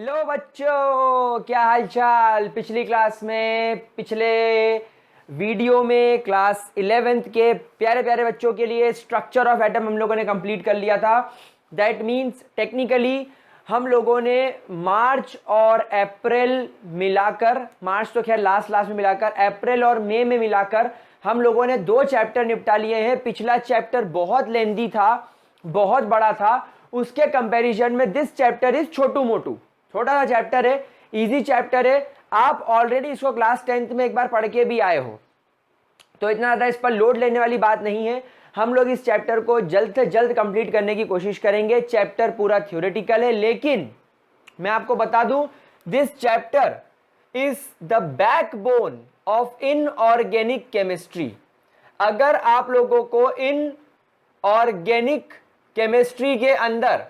Hello बच्चों, क्या हाल चाल। पिछली क्लास में पिछले वीडियो में क्लास 11th के प्यारे प्यारे बच्चों के लिए स्ट्रक्चर ऑफ एटम हम लोगों ने कंप्लीट कर लिया था। दैट मीन्स टेक्निकली हम लोगों ने मार्च और अप्रैल मिलाकर, मार्च तो खैर लास्ट में मिलाकर, अप्रैल और मई में मिलाकर हम लोगों ने 2 चैप्टर निपटा लिए हैं। पिछला चैप्टर बहुत लेंदी था, बहुत बड़ा था। उसके कंपैरिजन में दिस चैप्टर इज छोटू मोटू, छोटा सा चैप्टर है, इजी चैप्टर है। आप ऑलरेडी इसको क्लास 10th में एक बार पढ़ के भी आए हो, तो इतना ज़्यादा इस पर लोड लेने वाली बात नहीं है। हम लोग इस चैप्टर को जल्द से जल्द कंप्लीट करने की कोशिश करेंगे। चैप्टर पूरा थ्योरेटिकल है, लेकिन मैं आपको बता दूं, this chapter is the backbone of inorganic chemistry. अगर आप लोगों को इनऑर्गेनिक केमिस्ट्री के अंदर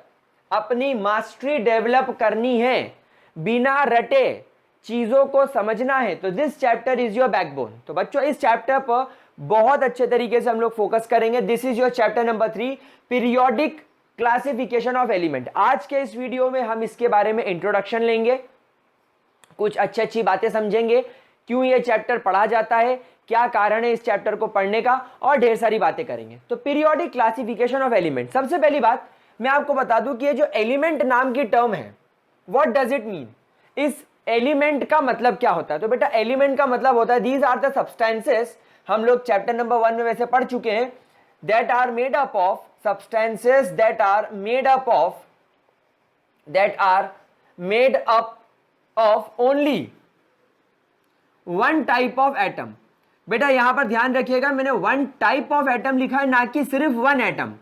अपनी मास्टरी डेवलप करनी है, बिना रटे चीजों को समझना है, तो this chapter is your backbone. तो बच्चों इस चैप्टर पर बहुत अच्छे तरीके से हम लोग फोकस करेंगे। This is your chapter number 3, periodic classification of element. आज के इस वीडियो में हम इसके बारे में इंट्रोडक्शन लेंगे, कुछ अच्छी अच्छी बातें समझेंगे, क्यों ये चैप्टर पढ़ा जाता है, क्या कारण है इस चैप्टर को पढ़ने का, और ढेर सारी बातें करेंगे। तो पीरियोडिक क्लासिफिकेशन ऑफ एलिमेंट, सबसे पहली बात मैं आपको बता दूं कि ये जो एलिमेंट नाम की टर्म है, व्हाट डज इट मीन। इस एलिमेंट का मतलब क्या होता है? तो बेटा एलिमेंट का मतलब होता है दीज आर द सब्सटेंसेस, हम लोग चैप्टर नंबर 1 में वैसे पढ़ चुके हैं, that are made up of substances that are made up of only one type of atom. बेटा यहां पर ध्यान रखिएगा, मैंने वन टाइप ऑफ एटम लिखा है, ना कि सिर्फ वन एटम।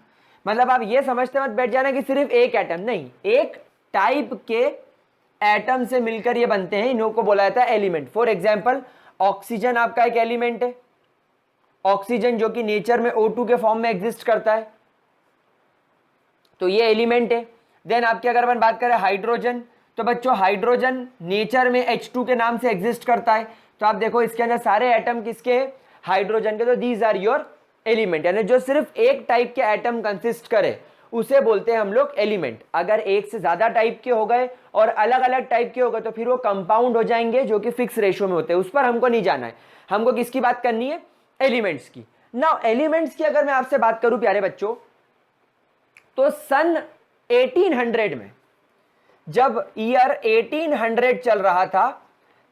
मतलब आप ये समझते मत बैठ जाना कि सिर्फ एक एटम, नहीं, एक टाइप के एटम से मिलकर ये बनते हैं, इन्हों को बोला जाता है एलिमेंट। फॉर एग्जांपल ऑक्सीजन आपका एक एलिमेंट है, ऑक्सीजन जो कि नेचर में O2 के फॉर्म में एग्जिस्ट करता है, तो ये एलिमेंट है। देन आपकी अगर अपन बात करें हाइड्रोजन, तो बच्चों हाइड्रोजन नेचर में H2 के नाम से एग्जिस्ट करता है। तो आप देखो इसके अंदर सारे एटम किसके, हाइड्रोजन के। तो दीज आर योर एलिमेंट, यानी जो सिर्फ एक टाइप के एटम कंसिस्ट करे उसे बोलते हैं हम लोग एलिमेंट। अगर एक से ज्यादा टाइप के हो गए और अलग अलग टाइप के हो गए तो फिर वो कंपाउंड हो जाएंगे, जो कि फिक्स रेशियो में होते हैं। उस पर हमको नहीं जाना है, हमको किसकी बात करनी है, एलिमेंट्स की। नाउ एलिमेंट्स की अगर मैं आपसे बात करूं प्यारे बच्चों, तो सन 1800 में, जब ईयर 1800 चल रहा था,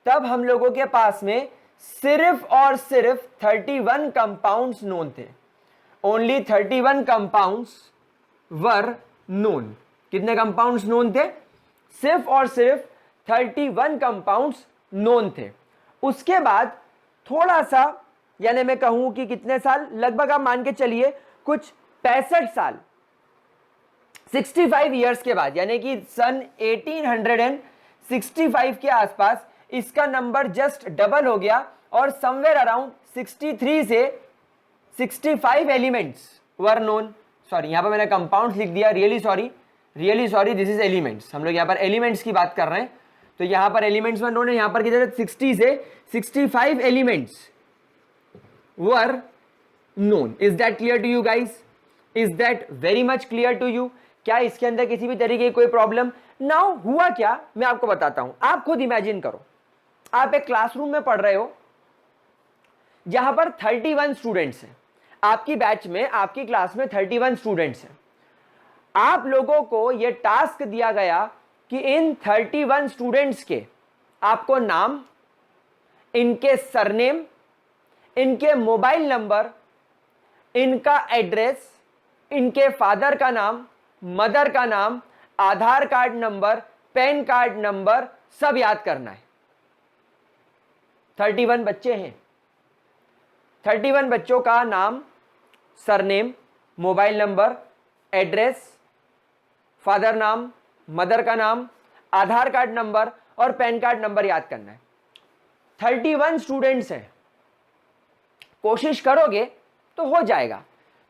तब हम लोगों के पास में सिर्फ और सिर्फ 31 कंपाउंड्स नोन थे। Only 31 compounds were known. कितने कंपाउंड्स नोन थे? सिर्फ और सिर्फ 31 कंपाउंड्स नोन थे। उसके बाद थोड़ा सा, यानी मैं कहूं कि कितने साल, लगभग आप मान के चलिए कुछ 65 साल, 65 ईयर्स के बाद, यानी कि सन 1865 के आसपास इसका नंबर जस्ट डबल हो गया और समवेयर अराउंड 63 से 65 एलिमेंट्स वर नोन। सॉरी, यहां पर मैंने कंपाउंड्स लिख दिया, really sorry, this is elements. हम लोग यहां पर एलिमेंट्स की बात कर रहे हैं, तो यहां पर एलिमेंट्स वर नोन है, यहां पर कितने, 60 से 65 elements were known. Is that clear to you guys? Is that very much clear to you? क्या इसके अंदर किसी भी तरीके की कोई प्रॉब्लम? नाउ हुआ क्या, मैं आपको बताता हूं। आप खुद इमेजिन करो, आप एक क्लासरूम में पढ़ रहे हो जहां पर 31 स्टूडेंट्स हैं। आपकी बैच में, आपकी क्लास में 31 स्टूडेंट्स हैं। आप लोगों को यह टास्क दिया गया कि इन 31 स्टूडेंट्स के आपको नाम, इनके सरनेम, इनके मोबाइल नंबर, इनका एड्रेस, इनके फादर का नाम, मदर का नाम, Aadhaar card number, PAN card number, सब याद करना है। 31 बच्चे हैं, 31 बच्चों का नाम, surname, mobile number, address, father नाम, मदर का नाम, आधार कार्ड नंबर और पैन कार्ड नंबर याद करना है। 31 स्टूडेंट्स हैं, कोशिश करोगे तो हो जाएगा।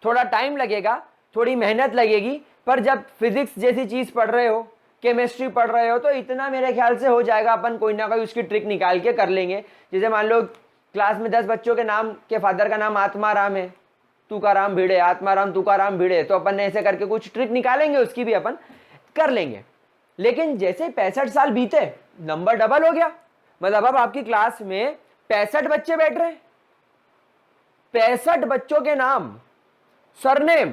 थोड़ा टाइम लगेगा, थोड़ी मेहनत लगेगी, पर जब फिजिक्स जैसी चीज पढ़ रहे हो, केमिस्ट्री पढ़ रहे हो, तो इतना मेरे ख्याल से हो जाएगा। अपन कोई ना कोई उसकी ट्रिक निकाल के कर लेंगे। जैसे मान लो क्लास में 10 बच्चों के नाम के फादर का नाम आत्माराम है, तुकाराम भिड़े, आत्माराम तुकाराम भिड़े, तो अपन ने ऐसे करके कुछ ट्रिक निकालेंगे, उसकी भी अपन कर लेंगे। लेकिन जैसे 65 साल बीते नंबर डबल हो गया। मतलब अब आपकी क्लास में 65 बच्चे बैठ रहे हैं, 65 बच्चों के नाम, surname,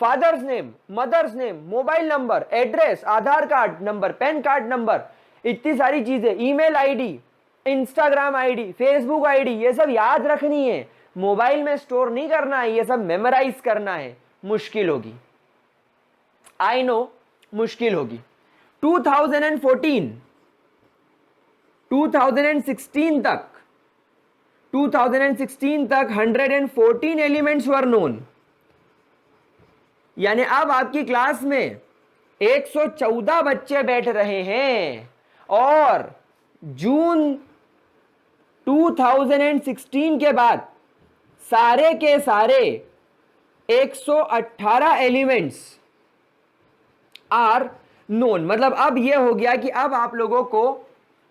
father's name, mother's name, mobile number, address, Aadhaar card number, PAN card number, इतनी सारी चीजें, email ID, Instagram ID, Facebook ID, ये सब याद रखनी है, मोबाइल में स्टोर नहीं करना है, ये सब मेमोराइज करना है। मुश्किल होगी, आई नो मुश्किल होगी। 2014 2016 तक 114 एलिमेंट्स वर नोन, यानी अब आपकी क्लास में 114 बच्चे बैठ रहे हैं और जून 2016 के बाद सारे के सारे 118 एलिमेंट्स आर नोन। मतलब अब यह हो गया कि अब आप लोगों को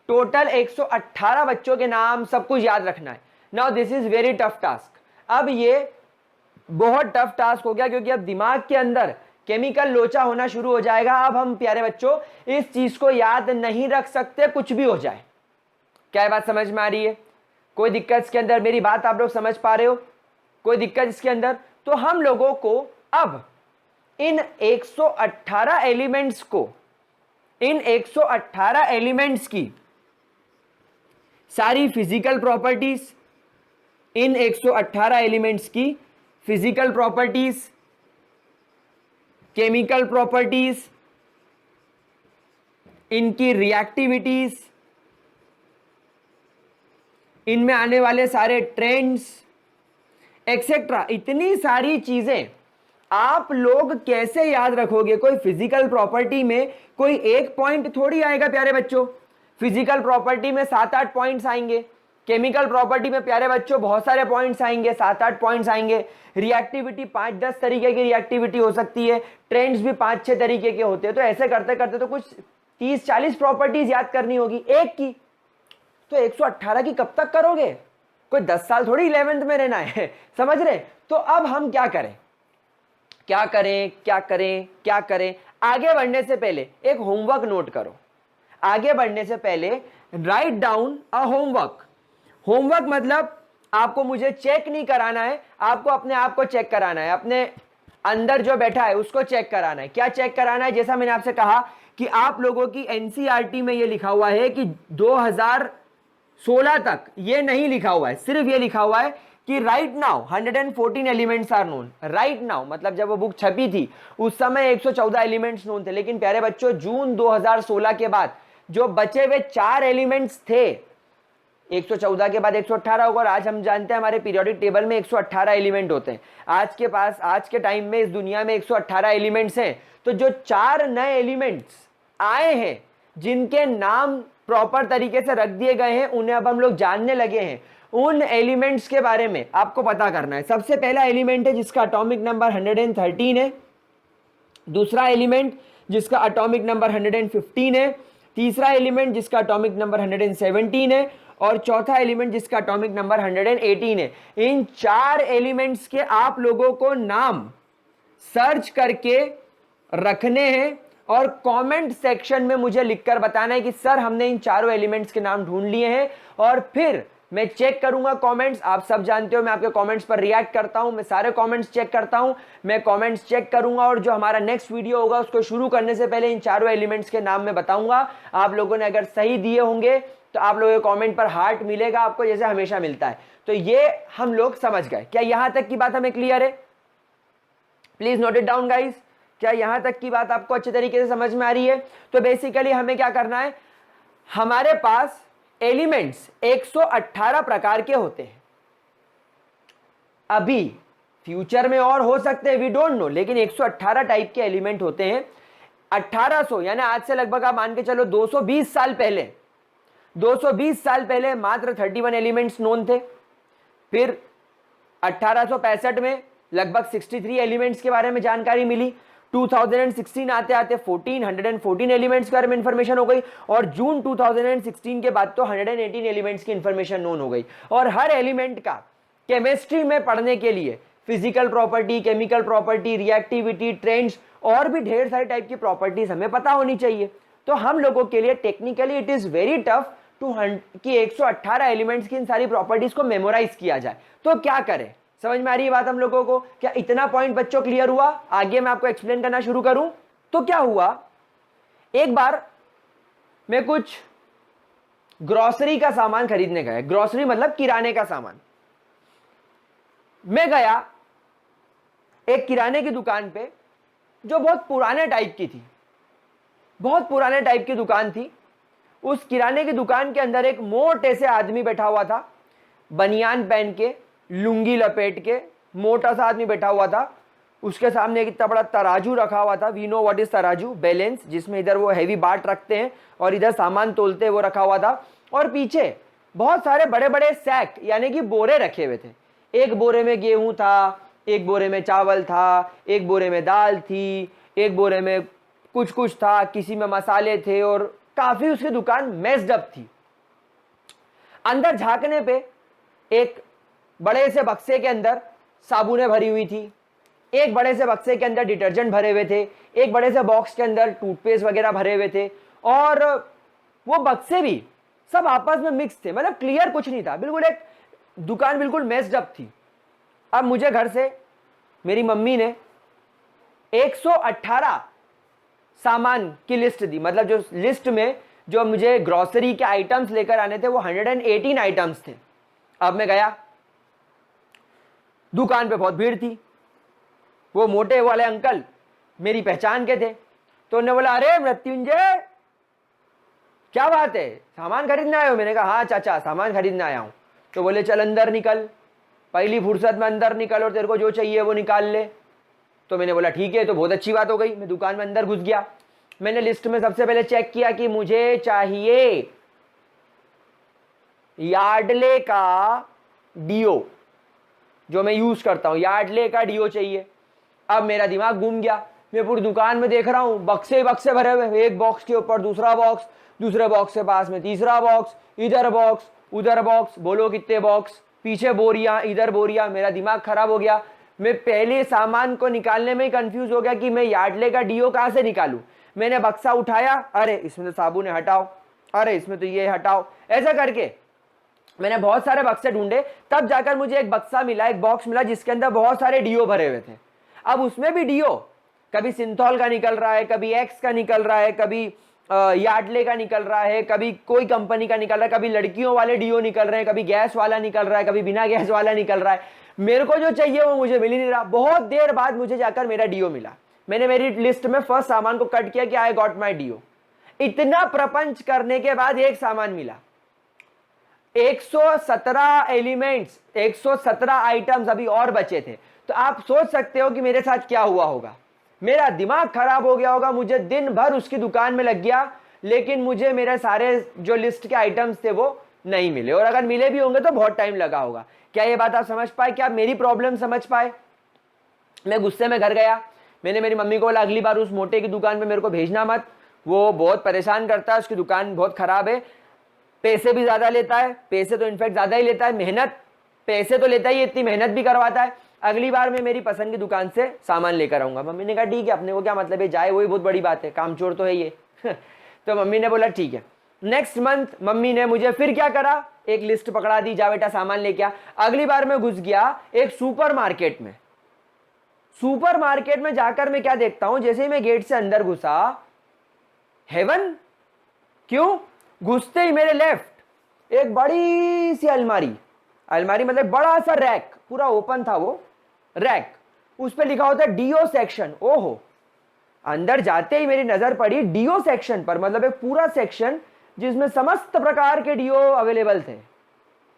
टोटल 118 बच्चों के नाम सब कुछ याद रखना है। Now this is very tough task. अब ये बहुत टफ टास्क हो गया क्योंकि अब दिमाग के अंदर केमिकल लोचा होना शुरू हो जाएगा। अब हम प्यारे बच्चों इस चीज को याद नहीं रख सकते, कुछ भी हो जाए। क्या ये बात समझ में आ रही है? कोई दिक्कत इसके अंदर? मेरी बात आप लोग समझ पा रहे हो? कोई दिक्कत इसके अंदर? तो हम लोगों को अब इन 118 एलिमेंट्स को, इन 118 एलिमेंट्स की सारी फिजिकल प्रॉपर्टीज, इन 118 एलिमेंट्स की फिजिकल प्रॉपर्टीज, केमिकल प्रॉपर्टीज, इनकी रिएक्टिविटीज, इनमें आने वाले सारे ट्रेंड्स एक्सेट्रा, इतनी सारी चीजें आप लोग कैसे याद रखोगे? कोई फिजिकल प्रॉपर्टी में कोई एक पॉइंट थोड़ी आएगा प्यारे बच्चों। फिजिकल प्रॉपर्टी में 7-8 पॉइंट्स आएंगे, केमिकल प्रॉपर्टी में प्यारे बच्चों बहुत सारे पॉइंट्स आएंगे, 7-8 पॉइंट्स आएंगे। रिएक्टिविटी 5-10 तरीके की रिएक्टिविटी हो सकती है, ट्रेंड्स भी 5-6 तरीके के होते हैं। तो ऐसे करते करते तो कुछ 30-40 प्रॉपर्टीज याद करनी होगी एक की। तो 118 की कब तक करोगे? कोई 10 साल थोड़ी 11th में रहना है, समझ रहे? तो अब हम क्या करें, क्या करें, क्या करें, क्या करें? आगे बढ़ने से पहले एक होमवर्क नोट करो। आगे बढ़ने से पहले write down a homework. Homework मतलब आपको मुझे चेक नहीं कराना है, आपको अपने आप को चेक कराना है, अपने अंदर जो बैठा है उसको चेक कराना है। क्या चेक कराना है? जैसा मैंने आपसे कहा कि आप लोगों की एनसीईआरटी में ये लिखा हुआ है कि 2016 तक ये नहीं लिखा हुआ है, सिर्फ ये लिखा हुआ है कि right now 114 elements are known. Right now मतलब जब वो बुक छपी थी उस समय 114 एलिमेंट्स नोन थे, लेकिन प्यारे बच्चों जून 2016 के बाद जो बचे हुए 4 एलिमेंट्स थे, 114 के बाद 118 होगा, और आज हम जानते हैं हमारे पीरियोडिक टेबल में 118 एलिमेंट होते हैं। आज के टाइम में इस दुनिया में 118 एलिमेंट्स हैं। तो जो 4 नए एलिमेंट्स आए हैं जिनके नाम प्रॉपर तरीके से रख दिए गए हैं, उन्हें अब हम लोग जानने लगे हैं। उन एलिमेंट्स के बारे में आपको पता करना है। सबसे पहला एलिमेंट है जिसका एटॉमिक नंबर 113 है, दूसरा एलिमेंट जिसका एटॉमिक नंबर 115 है, तीसरा एलिमेंट जिसका एटॉमिक नंबर 117 है, और चौथा एलिमेंट जिसका एटॉमिक नंबर 118 है। इन 4 एलिमेंट्स के आप लोगों को नाम सर्च करके रखने हैं और कमेंट सेक्शन में मुझे लिखकर बताना है कि सर हमने इन चारों एलिमेंट्स के नाम ढूंढ लिए हैं। और फिर मैं चेक करूंगा कमेंट्स। आप सब जानते हो मैं आपके कमेंट्स पर रिएक्ट करता हूं, मैं सारे कमेंट्स चेक करता हूं, मैं कमेंट्स चेक करूंगा और जो हमारा नेक्स्ट वीडियो होगा उसको शुरू करने से पहले इन चारों एलिमेंट्स के नाम मैं बताऊंगा। आप लोगों ने अगर सही दिए होंगे तो आप लोगों के कमेंट पर हार्ट मिलेगा आपको, जैसे हमेशा मिलता है। तो ये हम लोग समझ गए। क्या यहां तक की बात हमें क्लियर है? Please note it down guys. क्या यहां तक की बात आपको अच्छे तरीके से समझ में आ रही है? तो बेसिकली हमें क्या करना है, हमारे पास एलिमेंट्स 118 प्रकार के होते हैं। अभी फ्यूचर में और हो सकते हैं, वी डोंट नो, लेकिन 118 टाइप के एलिमेंट होते हैं। 1800 यानी आज से लगभग आप मान के चलो 220 साल पहले, 220 साल पहले मात्र 31 एलिमेंट्स नोन थे। फिर 1865 में लगभग 63 एलिमेंट्स के बारे में जानकारी मिली। 2016 आते आते 114 एलिमेंट्स के बारे में इंफॉर्मेशन हो गई, और जून 2016 के बाद तो 118 एलिमेंट्स की इंफॉर्मेशन नोन हो गई। और हर एलिमेंट का केमिस्ट्री में पढ़ने के लिए physical property, chemical property, reactivity, trends और भी ढेर सारी टाइप की प्रॉपर्टीज हमें पता होनी चाहिए। तो हम लोगों के लिए technically it is very tough to कि 118 एलिमेंट्स की इन सारी प्रॉपर्टीज को मेमोराइज किया जाए। तो क्या करें, समझ में आ रही है बात हम लोगों को? क्या इतना पॉइंट बच्चों क्लियर हुआ? आगे मैं आपको एक्सप्लेन करना शुरू करूं तो क्या हुआ, एक बार मैं कुछ ग्रोसरी का सामान खरीदने गया। ग्रोसरी मतलब किराने का सामान। मैं गया एक किराने की दुकान पे जो बहुत पुराने टाइप की थी, बहुत पुराने टाइप की दुकान थी। उस किराने की दुकान के अंदर एक मोटे से आदमी बैठा हुआ था, बनियान पहन के, लुंगी लपेट के, मोटा सा आदमी बैठा हुआ था। उसके सामने एक इतना बड़ा तराजू रखा हुआ था। वी नो व्हाट इज तराजू, बैलेंस, जिसमें इधर वो हैवी बाट रखते हैं और इधर सामान तोलते हैं, वो रखा हुआ था। और पीछे बहुत सारे बड़े बड़े सैक यानी कि बोरे रखे हुए थे। एक बोरे में गेहूं था, एक बोरे में चावल था, एक बोरे में दाल थी, एक बोरे में कुछ कुछ था, किसी में मसाले थे, और काफी उसकी दुकान मेस्ड अप थी। अंदर झांकने पे एक बड़े से बक्से के अंदर साबुनें भरी हुई थी, एक बड़े से बक्से के अंदर डिटर्जेंट भरे हुए थे, एक बड़े से बॉक्स के अंदर टूथपेस्ट वगैरह भरे हुए थे, और वो बक्से भी सब आपस में मिक्स थे, मतलब क्लियर कुछ नहीं था, बिल्कुल एक दुकान बिल्कुल मेस्ड अप थी। अब मुझे घर से मेरी मम्मी ने 118 सामान की लिस्ट दी, मतलब जो लिस्ट में जो मुझे ग्रोसरी के आइटम्स लेकर आने थे वो 118 आइटम्स थे। अब मैं गया, दुकान पे बहुत भीड़ थी। वो मोटे वाले अंकल मेरी पहचान के थे, तो उन्होंने बोला, अरे मृत्युंजय क्या बात है, सामान खरीदने आए हो? मैंने कहा हाँ चाचा, सामान खरीदने आया हूं। तो बोले चल अंदर निकल, पहली फुर्सत में अंदर निकल और तेरे को जो चाहिए वो निकाल ले। तो मैंने बोला ठीक है, तो बहुत अच्छी बात हो गई। मैं दुकान में अंदर घुस गया। मैंने लिस्ट में सबसे पहले चेक किया कि मुझे चाहिए यार्डले का डीओ, जो मैं यूज करता हूं, यार्डले का डीओ चाहिए। अब मेरा दिमाग घूम गया, मैं पूरी दुकान में देख रहा हूं, बक्से बक्से भरे हुए, एक बॉक्स के ऊपर दूसरा बॉक्स, दूसरे बॉक्स के पास में तीसरा बॉक्स, इधर बॉक्स उधर बॉक्स, बोलो कितने बॉक्स, पीछे बोरियां, इधर बोरियां। मेरा दिमाग खराब हो गया। मैं पहले सामान को निकालने में ही कंफ्यूज हो गया कि मैं यार्डले का डीओ कहां से निकालूं। मैंने बक्सा उठाया, अरे इसमें तो साबुन है, हटाओ, अरे इसमें तो ये हटाओ, ऐसा करके मैंने बहुत सारे बक्से ढूंढे। तब जाकर मुझे एक बक्सा मिला, एक बॉक्स मिला जिसके अंदर बहुत सारे डीओ भरे हुए थे। अब उसमें भी डीओ कभी सिंथॉल का निकल रहा है, कभी एक्स का निकल रहा है, कभी यार्डले का निकल रहा है, कभी कोई कंपनी का निकल रहा है, कभी लड़कियों वाले डीओ निकल रहे हैं, कभी गैस वाला निकल रहा है, कभी बिना गैस वाला निकल रहा है। मेरे को जो चाहिए वो मुझे मिल ही नहीं रहा। बहुत देर बाद मुझे जाकर मेरा डीओ मिला। मैंने मेरी लिस्ट में फर्स्ट सामान को कट किया कि आई गॉट माई डीओ। इतना प्रपंच करने के बाद एक सामान मिला। 117 एलिमेंट्स, 117 आइटम्स अभी और बचे थे। तो आप सोच सकते हो कि मेरे साथ क्या हुआ होगा। मेरा दिमाग खराब हो गया होगा। मुझे दिन भर उसकी दुकान में लग गया, लेकिन मुझे मेरे सारे जो लिस्ट के आइटम्स थे वो नहीं मिले, और अगर मिले भी होंगे तो बहुत टाइम लगा होगा। क्या ये बात आप समझ पाए? क्या आप मेरी प्रॉब्लम समझ पाए? मैं गुस्से में घर गया। मैंने मेरी मम्मी को बोला अगली बार उस मोटे की दुकान पे मेरे को भेजना मत, वो बहुत परेशान करता है, उसकी दुकान बहुत खराब है, पैसे भी ज्यादा लेता है, पैसे तो इनफैक्ट ज्यादा ही लेता है, मेहनत, पैसे तो लेता ही, इतनी मेहनत भी करवाता है। अगली बार मैं मेरी पसंद की दुकान से सामान लेकर आऊंगा। मम्मी ने कहा ठीक है, अपने को क्या मतलब है, जाए वही बहुत बड़ी बात है, कामचोर तो है ये। तो मम्मी ने बोला ठीक है। नेक्स्ट मंथ मम्मी ने मुझे फिर क्या करा, एक लिस्ट पकड़ा दी, जा बेटा सामान लेके आ। अगली बार मैं घुस गया एक सुपरमार्केट में। सुपरमार्केट में जाकर मैं क्या देखता हूं, जैसे ही मैं गेट से अंदर घुसा, हेवन, क्यों? घुसते ही मेरे लेफ्ट एक बड़ी सी अलमारी, अलमारी मतलब बड़ा सा रैक, पूरा ओपन था वो रैक, उस पर लिखा होता है डीओ सेक्शन। ओहो, अंदर जाते ही मेरी नजर पड़ी डीओ सेक्शन पर, मतलब एक पूरा सेक्शन जिसमें समस्त प्रकार के डीओ अवेलेबल थे।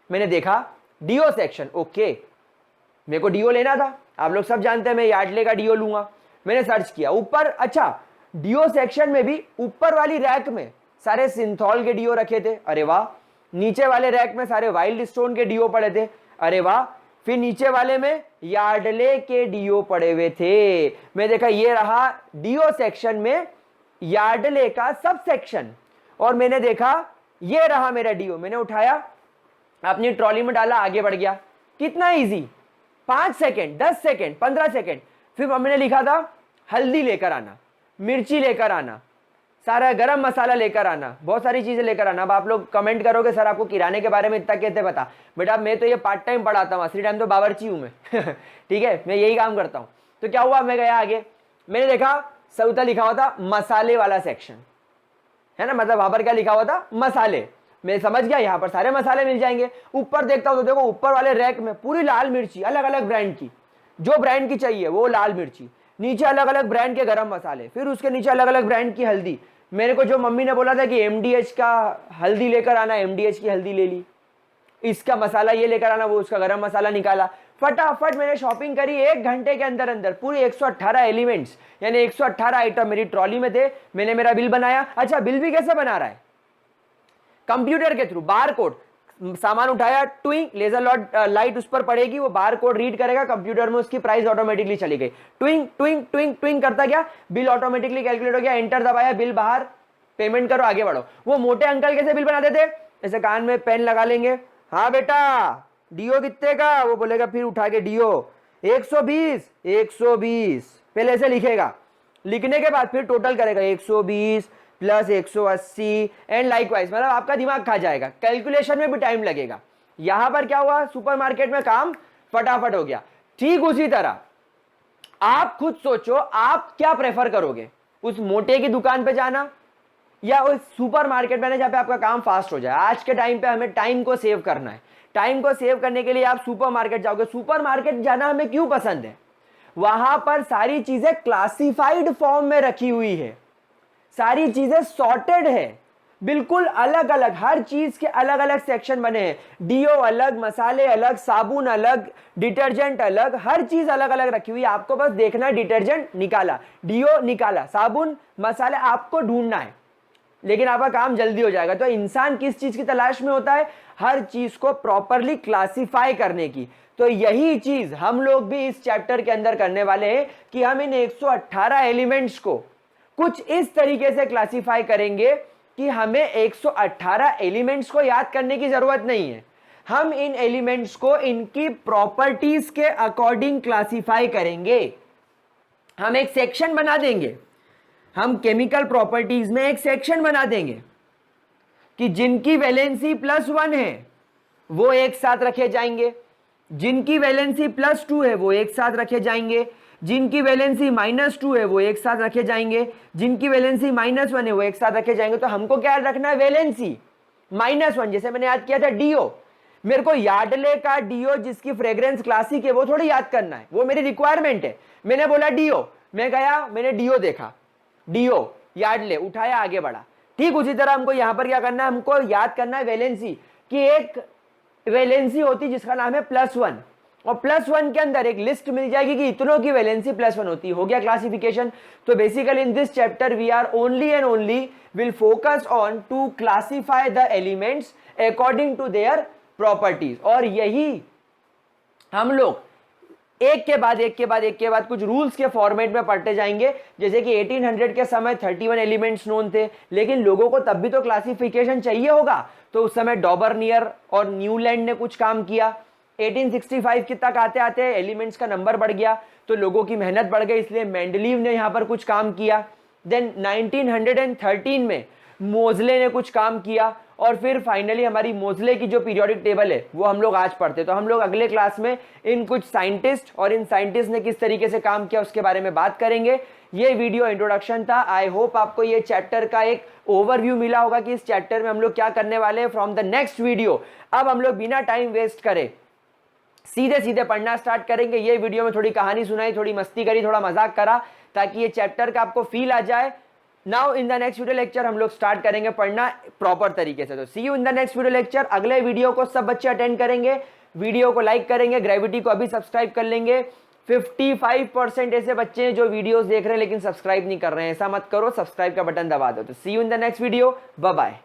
मैंने देखा डीओ सेक्शन, ओके, मेरे को डीओ लेना था। आप लोग सब जानते हैं मैं यार्डले का डीओ लूंगा। मैंने सर्च किया ऊपर, अच्छा डीओ सेक्शन में भी ऊपर वाली रैक में सारे सिंथॉल के डीओ रखे थे, अरे वाह। नीचे वाले रैक में सारे वाइल्ड स्टोन के डीओ पड़े थे, अरे वाह। फिर नीचे वाले में यार्डले के डीओ पड़े हुए थे। मैं देखा ये रहा डीओ सेक्शन में यार्डले का सब सेक्शन, और मैंने देखा ये रहा मेरा डीओ। मैंने उठाया, अपनी ट्रॉली में डाला, आगे बढ़ गया। कितना इजी, 5 सेकेंड, 10 सेकेंड, 15 सेकेंड। फिर मम्मी ने लिखा था हल्दी लेकर आना, मिर्ची लेकर आना, सारा गरम मसाला लेकर आना, बहुत सारी चीजें लेकर आना। अब आप लोग कमेंट करोगे सर आपको किराने के बारे में इतना कहते पता। बेटा मैं तो ये पार्ट टाइम पढ़ाता हूँ, असली टाइम तो बावर्ची हूँ मैं ठीक है, मैं यही काम करता हूँ। तो क्या हुआ, मैं गया आगे, मैंने देखा सऊता लिखा हुआ था मसाले वाला सेक्शन, है ना, मतलब वहां पर क्या लिखा हुआ था, मसाले। मैं समझ गया यहाँ पर सारे मसाले मिल जाएंगे। ऊपर देखता हूँ तो देखो ऊपर वाले रैक में पूरी लाल मिर्ची, अलग अलग ब्रांड की, जो ब्रांड की चाहिए वो लाल मिर्ची, नीचे अलग अलग ब्रांड के गरम मसाले, फिर उसके नीचे अलग अलग ब्रांड की हल्दी। मेरे को जो मम्मी ने बोला था कि एमडीएच का हल्दी लेकर आना, एमडीएच की हल्दी ले ली, इसका मसाला ये लेकर आना, वो उसका गरम मसाला निकाला। फटाफट मैंने शॉपिंग करी 1 घंटे के अंदर अंदर, पूरी 118 एलिमेंट्स यानी 118 आइटम मेरी ट्रॉली में थे। मैंने मेरा बिल बनाया। अच्छा बिल भी कैसे बना रहा है, कंप्यूटर के थ्रू, बार कोड, सामान उठाया, ट्विंग, लेजर लाइट उस पर पड़ेगी, वो बार कोड रीड करेगा, कंप्यूटर में उसकी प्राइस ऑटोमेटिकली चली गई, ट्विंग ट्विंग ट्विंग ट्विंग करता गया, बिल ऑटोमेटिकली कैलकुलेट हो गया, एंटर दबाया, बिल बाहर, पेमेंट करो, आगे बढ़ो। वो मोटे अंकल कैसे बिल बनाते थे, ऐसे कान में पेन लगा लेंगे, हाँ बेटा डीओ कितने का, वो बोलेगा, फिर उठा के डीओ 120 120, पहले ऐसे लिखेगा, लिखने के बाद फिर टोटल करेगा 120 प्लस 180 एंड लाइकवाइज, मतलब आपका दिमाग खा जाएगा, कैलकुलेशन में भी टाइम लगेगा। यहां पर क्या हुआ, सुपरमार्केट में काम फटाफट हो गया। ठीक उसी तरह आप खुद सोचो, आप क्या प्रेफर करोगे, उस मोटे की दुकान पे जाना या उस सुपरमार्केट में जहां पे आपका काम फास्ट हो जाए। आज के टाइम पे हमें टाइम को सेव करना है, टाइम को सेव करने के लिए आप सुपरमार्केट जाओगे। सुपरमार्केट जाना हमें क्यों पसंद है, वहां पर सारी चीजें क्लासिफाइड फॉर्म में रखी हुई है, सारी चीजें सॉर्टेड है, बिल्कुल अलग अलग, हर चीज के अलग अलग सेक्शन बने हैं, डीओ अलग, मसाले अलग, साबुन अलग, डिटर्जेंट अलग, हर चीज अलग अलग रखी हुई है। आपको बस देखना है, डिटर्जेंट निकाला, डीओ निकाला, साबुन, मसाले आपको ढूंढना है, लेकिन आपका काम जल्दी हो जाएगा। तो इंसान किस चीज की तलाश में होता है, हर चीज को प्रॉपरली क्लासिफाई करने की। तो यही चीज हम लोग भी इस चैप्टर के अंदर करने वाले हैं कि हम इन 118 एलिमेंट्स को कुछ इस तरीके से क्लासिफाई करेंगे कि हमें 118 एलिमेंट्स को याद करने की जरूरत नहीं है, हम इन एलिमेंट्स को इनकी प्रॉपर्टीज के अकॉर्डिंग क्लासिफाई करेंगे। हम एक सेक्शन बना देंगे, हम केमिकल प्रॉपर्टीज में एक सेक्शन बना देंगे कि जिनकी वैलेंसी +1 है वो एक साथ रखे जाएंगे, जिनकी वैलेंसी +2 है वो एक साथ रखे जाएंगे, जिनकी वैलेंसी -2 है वो एक साथ रखे जाएंगे, जिनकी वैलेंसी -1 है वो एक साथ रखे जाएंगे। तो हमको क्या रखना है, वैलेंसी -1। जैसे मैंने याद किया था डीओ, मेरे को यार्डले का डीओ जिसकी फ्रेग्रेंस क्लासिक है वो थोड़ी याद करना है, वो मेरी रिक्वायरमेंट है। मैंने बोला डीओ, मैं गया, मैंने डीओ देखा, डीओ यार्डले उठाया, आगे बढ़ा। ठीक उसी तरह हमको यहां पर क्या करना है, हमको याद करना है वैलेंसी, कि एक वैलेंसी होती जिसका नाम है +1, और +1 के अंदर एक लिस्ट मिल जाएगी कि इतनों की वैलेंसी +1 होती है। हो गया क्लासिफिकेशन। तो basically in this chapter we are only and only will focus on to classify the elements according to their properties, और यही हम लोग एक के बाद एक के बाद एक के बाद कुछ रूल्स के फॉर्मेट में पढ़ते जाएंगे। जैसे कि 1800 के समय 31 एलिमेंट्स नोन थे, लेकिन लोगों को तब भी तो क्लासिफिकेशन चाहिए होगा, तो उस समय डॉबर्नियर और न्यूलैंड ने कुछ काम किया। 1865 के तक आते आते एलिमेंट्स का नंबर बढ़ गया, तो लोगों की मेहनत बढ़ गई, इसलिए मेंडलीव ने यहां पर कुछ काम किया। देन 1913 में मोजले ने कुछ काम किया, और फिर फाइनली हमारी मोजले की जो पीरियोडिक टेबल है वो हम लोग आज पढ़ते। तो हम लोग अगले क्लास में इन कुछ साइंटिस्ट और इन साइंटिस्ट ने किस तरीके से काम किया उसके बारे में बात करेंगे। ये वीडियो इंट्रोडक्शन था। आई होप आपको ये चैप्टर का एक ओवरव्यू मिला होगा कि इस चैप्टर में हम लोग क्या करने वाले हैं। फ्रॉम द नेक्स्ट वीडियो अब हम लोग बिना टाइम वेस्ट करे सीधे सीधे पढ़ना स्टार्ट करेंगे। ये वीडियो में थोड़ी कहानी सुनाई, थोड़ी मस्ती करी, थोड़ा मजाक करा, ताकि ये चैप्टर का आपको फील आ जाए। Now in the next video lecture हम लोग स्टार्ट करेंगे पढ़ना प्रॉपर तरीके से। तो see you in the next video lecture. अगले वीडियो को सब बच्चे अटेंड करेंगे, वीडियो को लाइक करेंगे, ग्रेविटी को अभी सब्सक्राइब कर लेंगे। 55% ऐसे बच्चे हैं जो वीडियोस देख रहे हैं लेकिन सब्सक्राइब नहीं कर रहे हैं। ऐसा मत करो, सब्सक्राइब का बटन दबा दो। तो see you in the next video, bye bye.